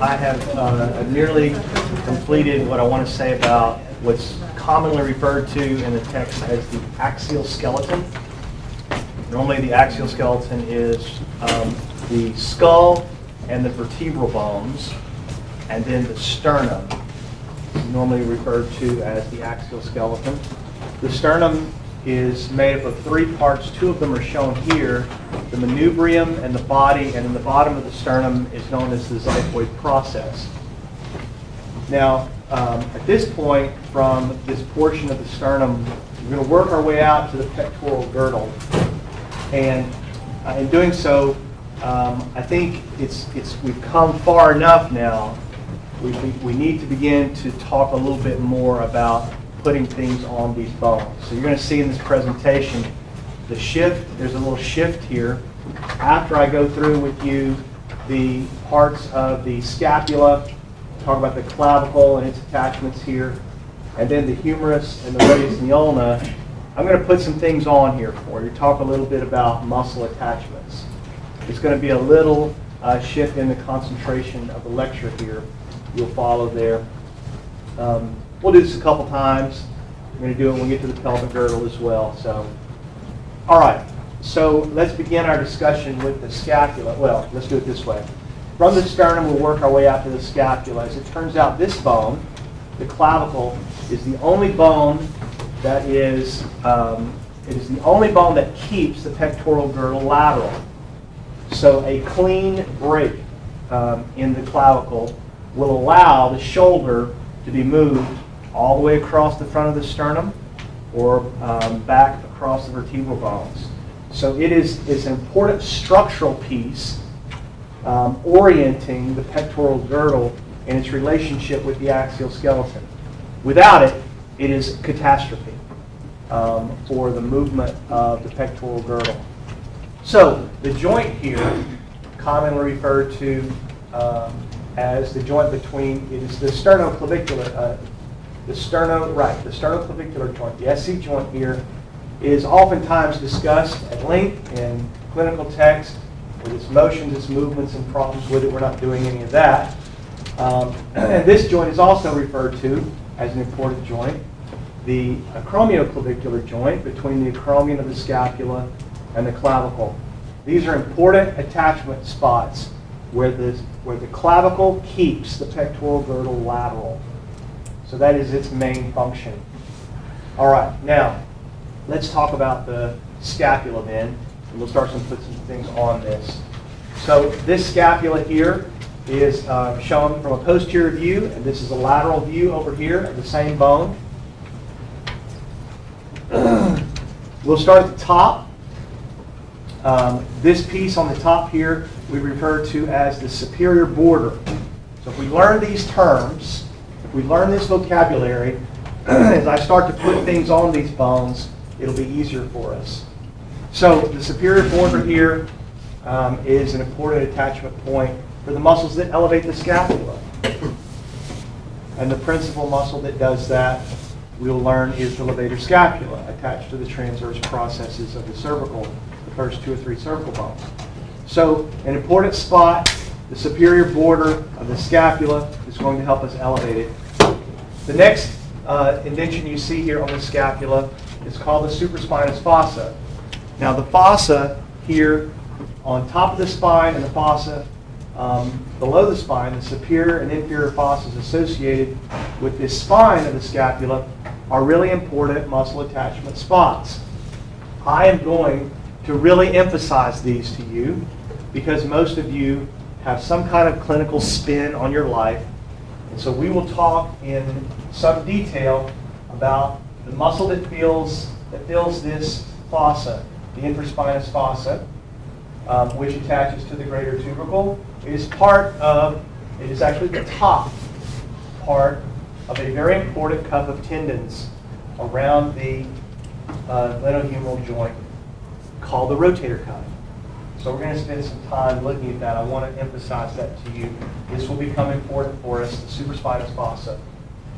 I have nearly completed what I want to say about what's commonly referred to in the text as the axial skeleton. Normally the axial skeleton is the skull and the vertebral bones, and then the sternum, normally referred to as the axial skeleton. The sternum is made up of three parts. Two of them are shown here, the manubrium and the body, and in the bottom of the sternum is known as the xiphoid process. Now, at this point, from this portion of the sternum, we're going to work our way out to the pectoral girdle. And in doing so, I think we've come far enough now. We need to begin to talk a little bit more about putting things on these bones. So you're going to see in this presentation the shift. There's a little shift here. After I go through with you the parts of the scapula, talk about the clavicle and its attachments here, and then the humerus and the radius and the ulna, I'm going to put some things on here for you. Talk a little bit about muscle attachments. It's going to be a little shift in the concentration of the lecture here. You'll follow there. We'll do this a couple times. We're going to do it when we get to the pelvic girdle as well. So, all right. So let's begin our discussion with the scapula. Well, let's do it this way. From the sternum, we'll work our way out to the scapula. As it turns out, this bone, the clavicle, is the only bone that is the only bone that keeps the pectoral girdle lateral. So a clean break in the clavicle will allow the shoulder to be moved all the way across the front of the sternum or back across the vertebral bones. So it's an important structural piece orienting the pectoral girdle and its relationship with the axial skeleton. Without it, it is catastrophe for the movement of the pectoral girdle. So the joint here, commonly referred to as the joint between, it is the sternoclavicular, the sternoclavicular joint. The SC joint here is oftentimes discussed at length in clinical text with its motions, its movements, and problems with it. We're not doing any of that. And this joint is also referred to as an important joint, the acromioclavicular joint between the acromion of the scapula and the clavicle. These are important attachment spots where the clavicle keeps the pectoral girdle lateral. So that is its main function. All right, now let's talk about the scapula then, and we'll start to put some things on this. So this scapula here is shown from a posterior view, and this is a lateral view over here of the same bone. We'll start at the top. This piece on the top here we refer to as the superior border. So if we learn these terms, if we learn this vocabulary, as I start to put things on these bones, it'll be easier for us. So the superior border here is an important attachment point for the muscles that elevate the scapula. And the principal muscle that does that, we'll learn, is the levator scapula, attached to the transverse processes of the cervical, the first two or three cervical bones. So an important spot, the superior border of the scapula, is going to help us elevate it. The next indention you see here on the scapula is called the supraspinous fossa. Now the fossa here on top of the spine and the fossa below the spine, the superior and inferior fossas associated with this spine of the scapula are really important muscle attachment spots. I am going to really emphasize these to you because most of you have some kind of clinical spin on your life. And so we will talk in some detail about the muscle that fills this fossa, the infraspinous fossa, which attaches to the greater tubercle. It is actually the top part of a very important cup of tendons around the glenohumeral joint called the rotator cuff. So we're going to spend some time looking at that. I want to emphasize that to you. This will become important for us, the supraspinous fossa.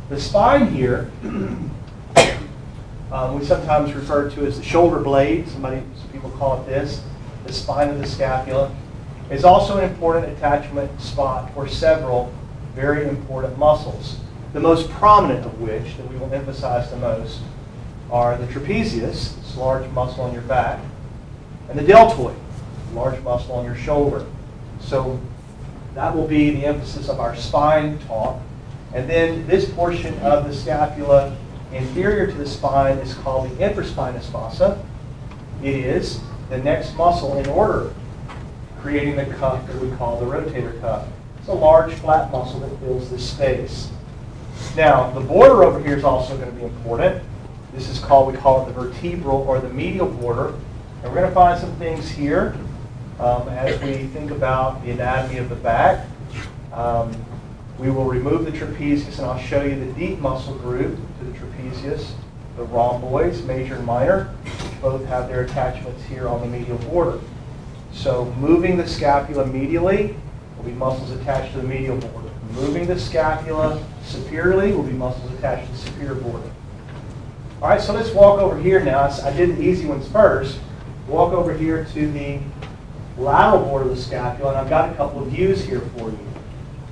The spine here, we sometimes refer to as the shoulder blade. Some people call it this. The spine of the scapula. is also an important attachment spot for several very important muscles. The most prominent of which, that we will emphasize the most, are the trapezius, this large muscle on your back, and the deltoid, large muscle on your shoulder. So that will be the emphasis of our spine talk. And then this portion of the scapula inferior to the spine is called the infraspinous fossa. It is the next muscle in order, creating the cuff that we call the rotator cuff. It's a large flat muscle that fills this space. Now, the border over here is also going to be important. This is called, we call it the vertebral or the medial border. And we're going to find some things here as we think about the anatomy of the back. We will remove the trapezius, and I'll show you the deep muscle group to the trapezius, the rhomboids, major and minor, which both have their attachments here on the medial border. So moving the scapula medially will be muscles attached to the medial border. Moving the scapula superiorly will be muscles attached to the superior border. All right, so let's walk over here now. I did the easy ones first. Walk over here to the lateral border of the scapula, and I've got a couple of views here for you.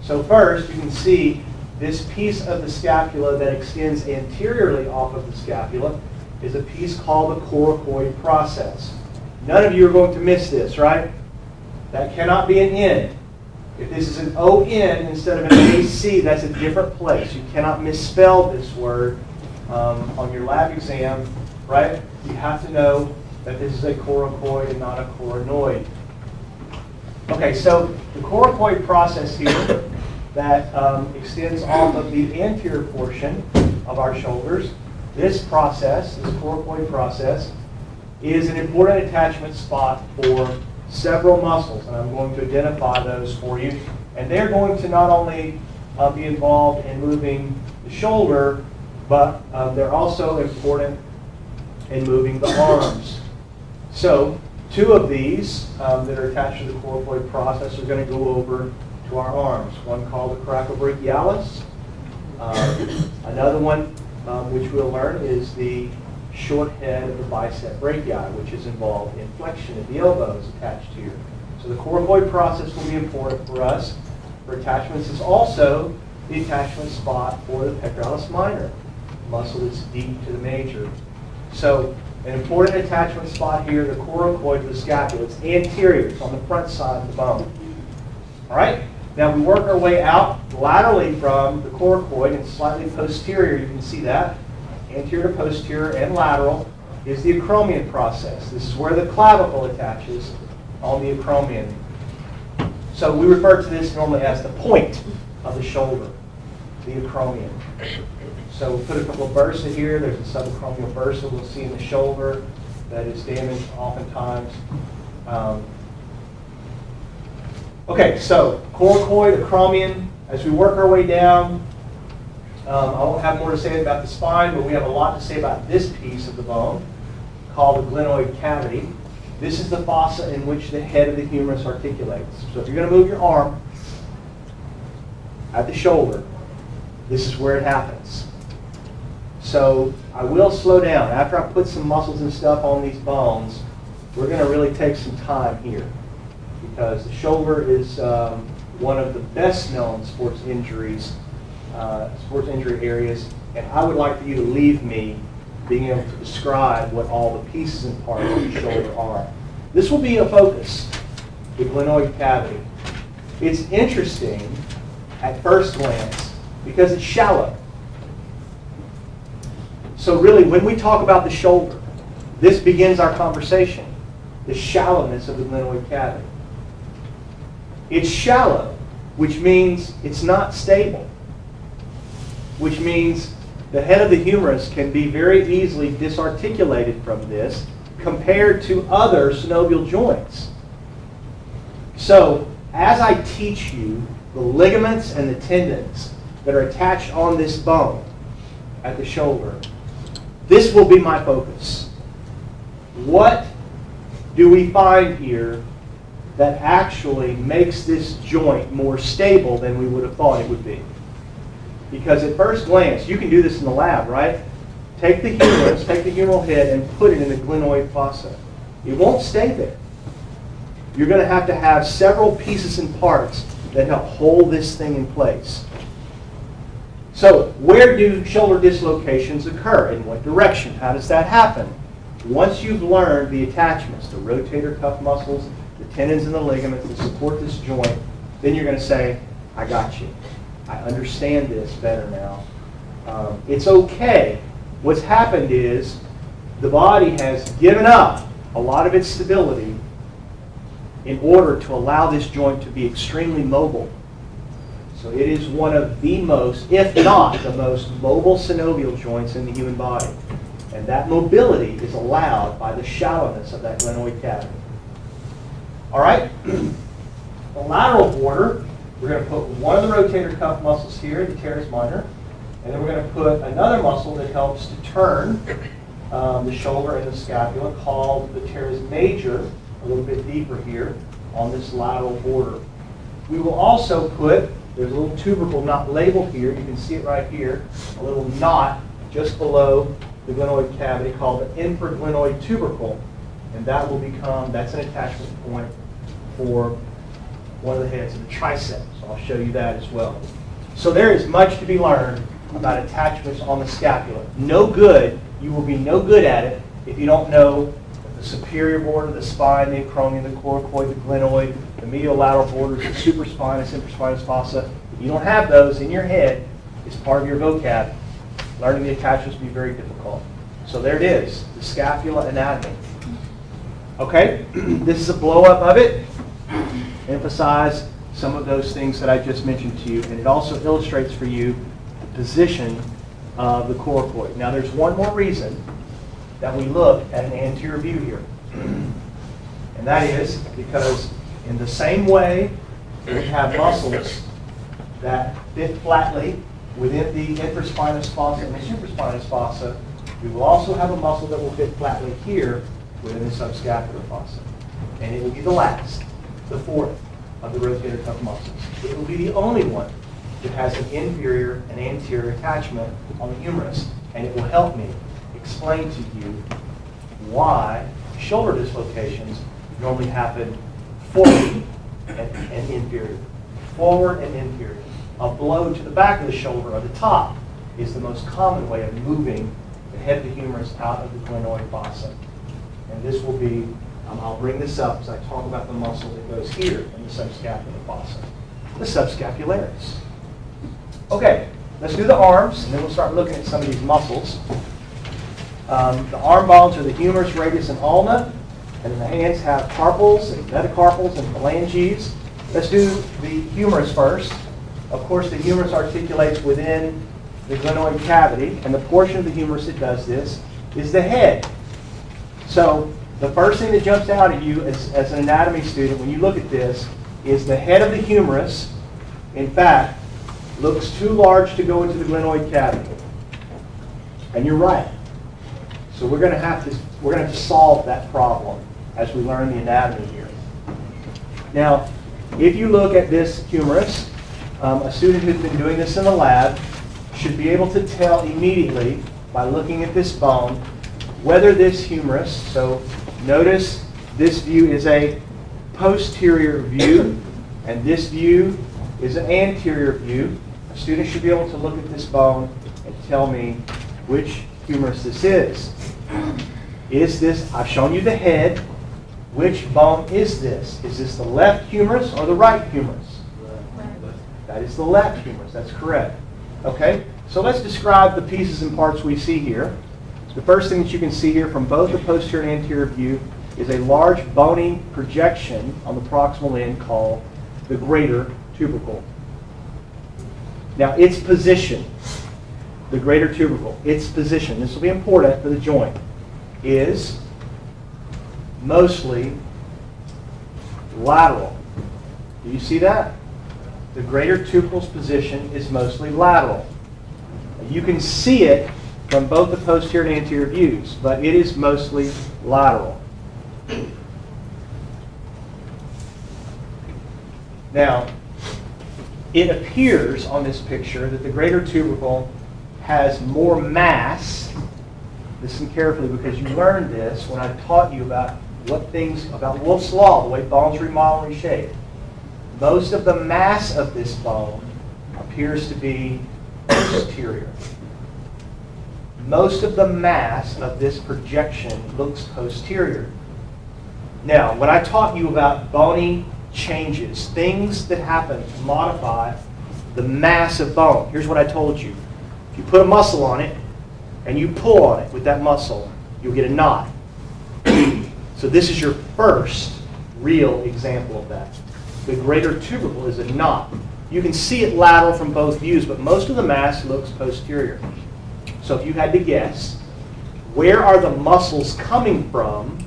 So first, you can see this piece of the scapula that extends anteriorly off of the scapula is a piece called the coracoid process. None of you are going to miss this, right? That cannot be an N. If this is an ON instead of an AC, that's a different place. You cannot misspell this word on your lab exam, right? You have to know that this is a coracoid and not a coronoid. Okay, so the coracoid process here that extends off of the anterior portion of our shoulders, this process, this coracoid process, is an important attachment spot for several muscles, and I'm going to identify those for you. And they're going to not only be involved in moving the shoulder, but they're also important in moving the arms. So two of these that are attached to the coracoid process are going to go over to our arms. One called the coracobrachialis. Another one, which we'll learn, is the short head of the bicep brachii, which is involved in flexion of the elbows attached here. So the coracoid process will be important for us. For attachments is also the attachment spot for the pectoralis minor, muscle that's deep to the major. So an important attachment spot here, the coracoid of the scapula. It's anterior, it's on the front side of the bone. All right? Now we work our way out laterally from the coracoid and slightly posterior. You can see that. Anterior to posterior and lateral is the acromion process. This is where the clavicle attaches on the acromion. So we refer to this normally as the point of the shoulder, the acromion. So we'll put a couple of bursa here. There's a subacromial bursa we'll see in the shoulder that is damaged oftentimes. Okay, so coracoid, acromion. As we work our way down, I won't have more to say about the spine, but we have a lot to say about this piece of the bone called the glenoid cavity. This is the fossa in which the head of the humerus articulates. So if you're going to move your arm at the shoulder, this is where it happens. So I will slow down. After I put some muscles and stuff on these bones, we're going to really take some time here, because the shoulder is one of the best known sports injury areas, and I would like for you to leave me being able to describe what all the pieces and parts of the shoulder are. This will be a focus, the glenoid cavity. It's interesting at first glance because it's shallow. So really, when we talk about the shoulder, this begins our conversation, the shallowness of the glenoid cavity. It's shallow, which means it's not stable, which means the head of the humerus can be very easily disarticulated from this compared to other synovial joints. So as I teach you the ligaments and the tendons that are attached on this bone at the shoulder, this will be my focus. What do we find here that actually makes this joint more stable than we would have thought it would be? Because at first glance, you can do this in the lab, right? Take the humerus, take the humeral head, and put it in the glenoid fossa. It won't stay there. you're going to have several pieces and parts that help hold this thing in place. So where do shoulder dislocations occur? In what direction? How does that happen? Once you've learned the attachments, the rotator cuff muscles, the tendons and the ligaments that support this joint, then you're going to say, I got you. I understand this better now. It's okay. What's happened is the body has given up a lot of its stability in order to allow this joint to be extremely mobile. So it is one of the most, if not the most mobile synovial joints in the human body. And that mobility is allowed by the shallowness of that glenoid cavity. All right? The lateral border, we're going to put one of the rotator cuff muscles here, the teres minor, and then we're going to put another muscle that helps to turn the shoulder and the scapula, called the teres major, a little bit deeper here on this lateral border. We will also put, there's a little tubercle not labeled here, you can see it right here, a little knot just below the glenoid cavity called the infraglenoid tubercle, and that will become, that's an attachment point for one of the heads of the tricep. So I'll show you that as well. So there is much to be learned about attachments on the scapula. No good, you will be no good at it if you don't know the superior border, the spine, the acromion, the coracoid, the glenoid, the medial lateral borders, the supraspinous, infraspinous fossa. If you don't have those in your head, it's part of your vocab. Learning the attachments will be very difficult. So there it is, the scapula anatomy. Okay, this is a blow-up of it. Emphasize some of those things that I just mentioned to you, and it also illustrates for you the position of the coracoid. Now there's one more reason that we look at an anterior view here. And that is because in the same way we have muscles that fit flatly within the infraspinous fossa and the supraspinous fossa, we will also have a muscle that will fit flatly here within the subscapular fossa. And it will be the last, the fourth of the rotator cuff muscles. It will be the only one that has an inferior and anterior attachment on the humerus, and it will help me explain to you why shoulder dislocations normally happen forward and inferior. Forward and inferior. A blow to the back of the shoulder or the top is the most common way of moving the head of the humerus out of the glenoid fossa. And this will be, I'll bring this up as I talk about the muscle that goes here in the subscapular fossa, the subscapularis. Okay, let's do the arms, and then we'll start looking at some of these muscles. The arm bones are the humerus, radius, and ulna, and then the hands have carpals and metacarpals and phalanges. Let's do the humerus first. Of course, the humerus articulates within the glenoid cavity, and the portion of the humerus that does this is the head. So the first thing that jumps out at you as an anatomy student when you look at this is the head of the humerus, in fact, looks too large to go into the glenoid cavity. And you're right. So we're going to have to solve that problem as we learn the anatomy here. Now, if you look at this humerus, a student who's been doing this in the lab should be able to tell immediately by looking at this bone whether this humerus, so notice this view is a posterior view and this view is an anterior view. A student should be able to look at this bone and tell me which humerus this is. Is this, I've shown you the head, which bone is this? Is this the left humerus or the right humerus? That is the left humerus, that's correct. Okay, so let's describe the pieces and parts we see here. The first thing that you can see here from both the posterior and anterior view is a large bony projection on the proximal end called the greater tubercle. Now its position, the greater tubercle, its position, this will be important for the joint, is mostly lateral. Do you see that? The greater tubercle's position is mostly lateral. You can see it from both the posterior and anterior views, but it is mostly lateral. Now, it appears on this picture that the greater tubercle has more mass. Listen carefully because you learned this when I taught you about what things about Wolff's Law, the way bones remodel and reshape. Most of the mass of this bone appears to be posterior. Most of the mass of this projection looks posterior. Now, when I taught you about bony changes, things that happen to modify the mass of bone, here's what I told you. If you put a muscle on it and you pull on it with that muscle, you'll get a knot. So this is your first real example of that. The greater tubercle is a knot. You can see it lateral from both views, but most of the mass looks posterior. So if you had to guess, where are the muscles coming from?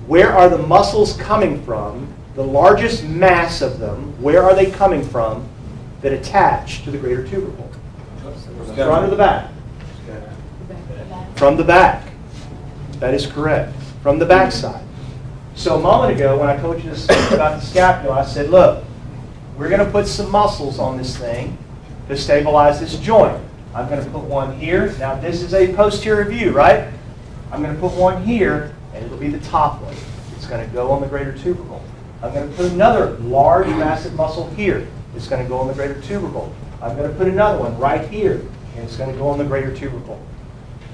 Where are the muscles coming from? The largest mass of them, where are they coming from that attach to the greater tubercle? From the front or the back? From the back. That is correct. From the back side. So a moment ago, when I told you to speak about the scapula, I said, look, we're going to put some muscles on this thing to stabilize this joint. I'm going to put one here. Now, this is a posterior view, right? I'm going to put one here, and it'll be the top one. It's going to go on the greater tubercle. I'm going to put another large, massive muscle here. It's going to go on the greater tubercle. I'm going to put another one right here, and it's going to go on the greater tubercle.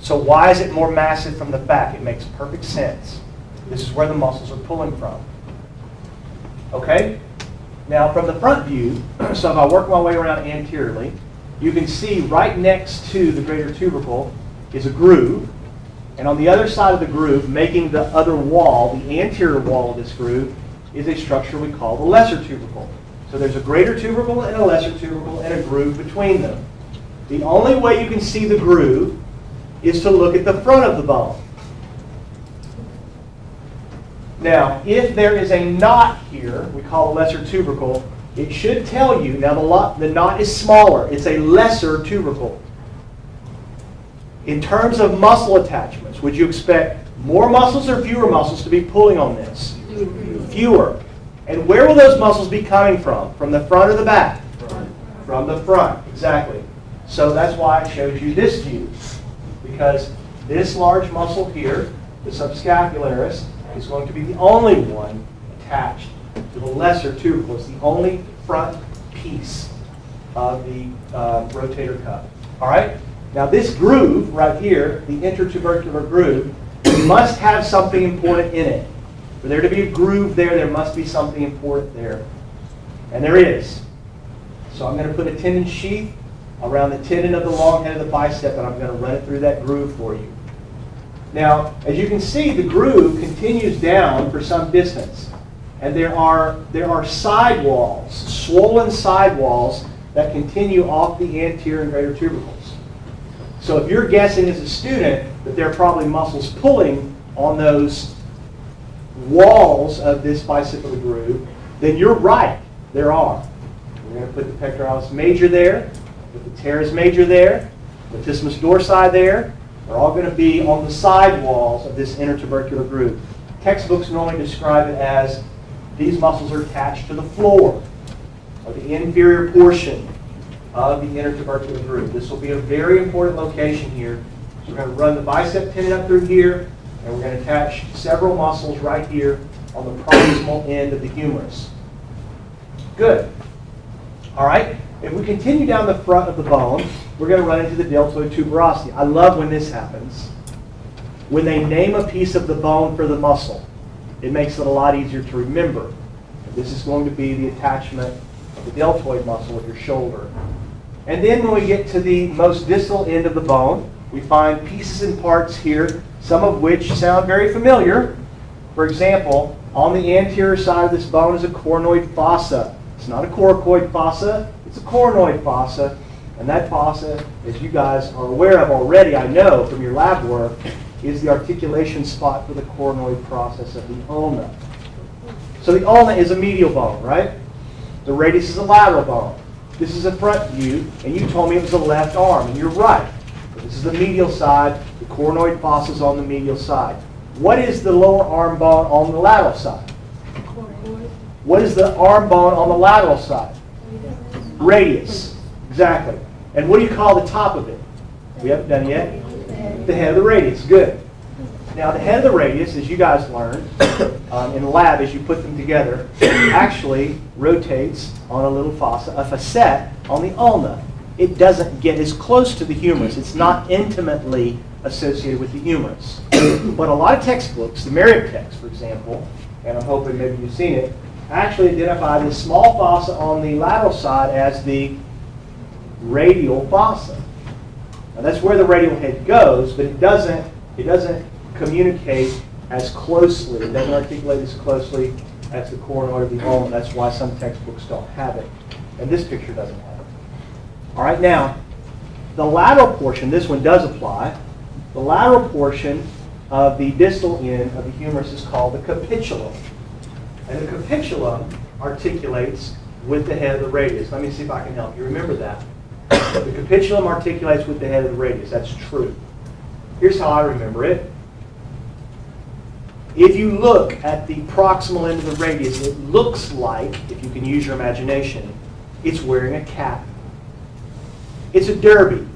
So why is it more massive from the back? It makes perfect sense. This is where the muscles are pulling from. Okay? Now, from the front view, so if I work my way around anteriorly, you can see right next to the greater tubercle is a groove. And on the other side of the groove, making the other wall, the anterior wall of this groove, is a structure we call the lesser tubercle. So there's a greater tubercle and a lesser tubercle and a groove between them. The only way you can see the groove is to look at the front of the bone. Now, if there is a knot here, we call the lesser tubercle, it should tell you, now the knot is smaller, it's a lesser tubercle. In terms of muscle attachments, would you expect more muscles or fewer muscles to be pulling on this? Fewer. And where will those muscles be coming from? From the front or the back? From the front, exactly. So that's why I showed you this view. Because this large muscle here, the subscapularis, is going to be the only one attached to the lesser tubercle. It's the only front piece of the rotator cuff. All right? Now this groove right here, the intertubercular groove, must have something important in it. For there to be a groove there, there must be something important there. And there is. So I'm going to put a tendon sheath around the tendon of the long head of the bicep, and I'm going to run it through that groove for you. Now, as you can see, the groove continues down for some distance. And there are sidewalls, swollen sidewalls, that continue off the anterior and greater tubercles. So if you're guessing as a student that there are probably muscles pulling on those walls of this bicipital groove, then you're right. There are. We're going to put the pectoralis major there, put the teres major there, latissimus dorsi there. They're all going to be on the side walls of this intertubercular groove. Textbooks normally describe it as these muscles are attached to the floor, or the inferior portion of the intertubercular groove. This will be a very important location here. So we're going to run the bicep tendon up through here, and we're going to attach several muscles right here on the proximal end of the humerus. Good. All right. If we continue down the front of the bone, we're going to run into the deltoid tuberosity. I love when this happens. When they name a piece of the bone for the muscle, it makes it a lot easier to remember. This is going to be the attachment of the deltoid muscle with your shoulder. And then when we get to the most distal end of the bone, we find pieces and parts here, some of which sound very familiar. For example, on the anterior side of this bone is a coronoid fossa. It's not a coracoid fossa, it's a coronoid fossa. And that fossa, as you guys are aware of already, I know from your lab work, is the articulation spot for the coronoid process of the ulna. So the ulna is a medial bone, right? The radius is a lateral bone. This is a front view, and you told me it was the left arm, and you're right. But this is the medial side. The coronoid fossa is on the medial side. What is the lower arm bone on the lateral side? What is the arm bone on the lateral side? Radius. Exactly. And what do you call the top of it? We haven't done it yet. The head of the radius. Good. Now, the head of the radius, as you guys learned in the lab, as you put them together, actually rotates on a little fossa, a facet on the ulna. It doesn't get as close to the humerus. It's not intimately associated with the humerus. But a lot of textbooks, the Merritt text, for example, and I'm hoping maybe you've seen it, actually identify this small fossa on the lateral side as the radial fossa. Now, that's where the radial head goes, but it doesn't communicate as closely. It doesn't articulate as closely as the coronoid of the ulna. That's why some textbooks don't have it. And this picture doesn't have it. All right, now, the lateral portion, this one does apply. The lateral portion of the distal end of the humerus is called the capitulum. And the capitulum articulates with the head of the radius. Let me see if I can help you remember that. The capitulum articulates with the head of the radius. That's true. Here's how I remember it. If you look at the proximal end of the radius, it looks like, if you can use your imagination, it's wearing a cap. It's a derby.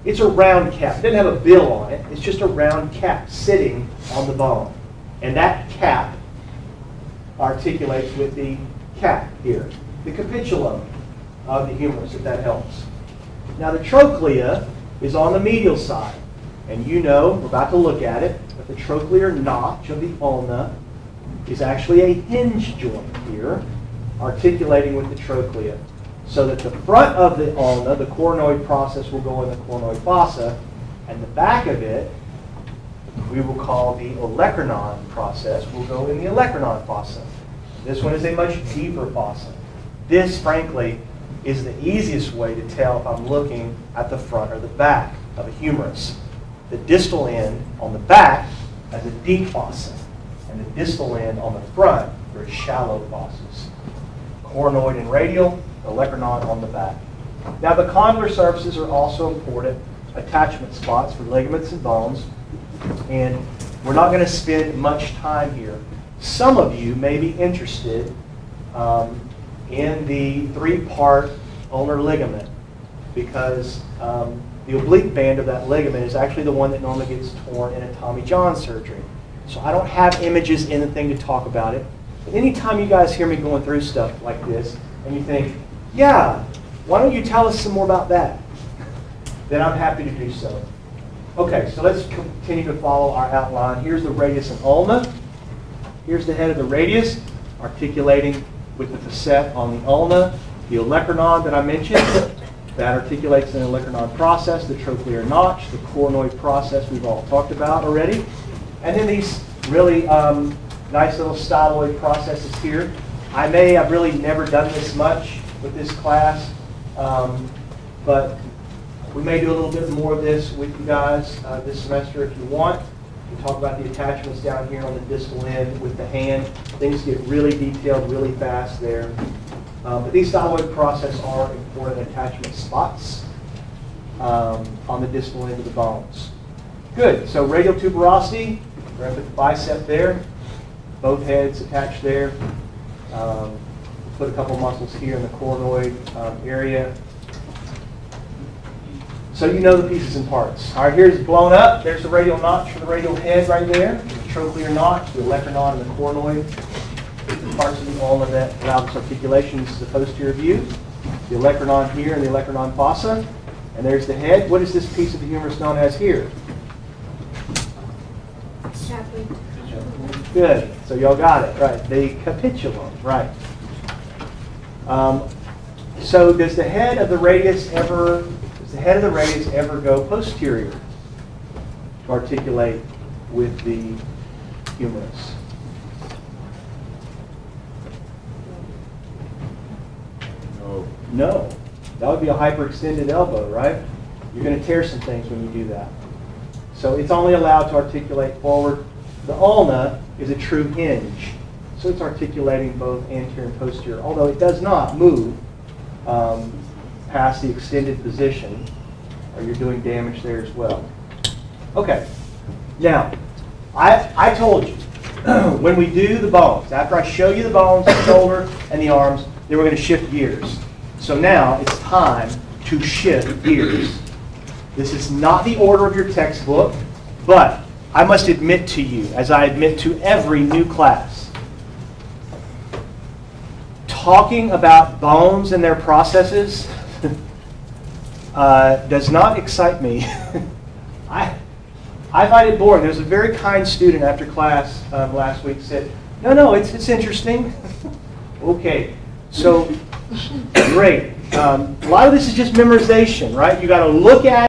It's a round cap. It doesn't have a bill on it. It's just a round cap sitting on the bone. And that cap articulates with the cap here, the capitulum of the humerus, if that helps. Now, the trochlea is on the medial side. And you know, we're about to look at it, but the trochlear notch of the ulna is actually a hinge joint here, articulating with the trochlea. So that the front of the ulna, the coronoid process, will go in the coronoid fossa, and the back of it, we will call the olecranon process, will go in the olecranon fossa. This one is a much deeper fossa. This, frankly, is the easiest way to tell if I'm looking at the front or the back of a humerus. The distal end on the back has a deep fossa, and the distal end on the front are shallow fossas. Coronoid and radial, olecranon on the back. Now, the condylar surfaces are also important attachment spots for ligaments and bones, and we're not going to spend much time here. Some of you may be interested in the three-part ulnar ligament, because the oblique band of that ligament is actually the one that normally gets torn in a Tommy John surgery. So I don't have images in the thing to talk about it. But anytime you guys hear me going through stuff like this, and you think, yeah, why don't you tell us some more about that? Then I'm happy to do so. Okay, so let's continue to follow our outline. Here's the radius and ulna. Here's the head of the radius, articulating with the facet on the ulna. The olecranon that I mentioned, that articulates in the olecranon process, the trochlear notch, the coronoid process we've all talked about already. And then these really nice little styloid processes here. I've really never done this much with this class, but we may do a little bit more of this with you guys this semester if you want. We talk about the attachments down here on the distal end with the hand. Things get really detailed really fast there. But these styloid processes are important attachment spots on the distal end of the bones. Good. So radial tuberosity, we're going to put the bicep there. Both heads attached there. Put a couple muscles here in the coronoid area. So you know the pieces and parts. All right, here's blown up. There's the radial notch for the radial head right there. The trochlear notch, the olecranon, and the coronoid. The parts of the ulna that allow this articulation. This is the posterior view. The olecranon here and the olecranon fossa. And there's the head. What is this piece of the humerus known as here? Good. So y'all got it, right? The capitulum, right? So does the head of the radius ever go posterior to articulate with the humerus? No. That would be a hyperextended elbow, right? You're going to tear some things when you do that. So it's only allowed to articulate forward. The ulna is a true hinge. So it's articulating both anterior and posterior, although it does not move past the extended position, or you're doing damage there as well. Okay. Now, I told you, when we do the bones, after I show you the bones, the shoulder, and the arms, then we're going to shift gears. So now it's time to shift gears. This is not the order of your textbook, but I must admit to you, as I admit to every new class, talking about bones and their processes does not excite me. I find it boring. There was a very kind student after class last week said, no, it's interesting. Okay, so great. A lot of this is just memorization, right? You got to look at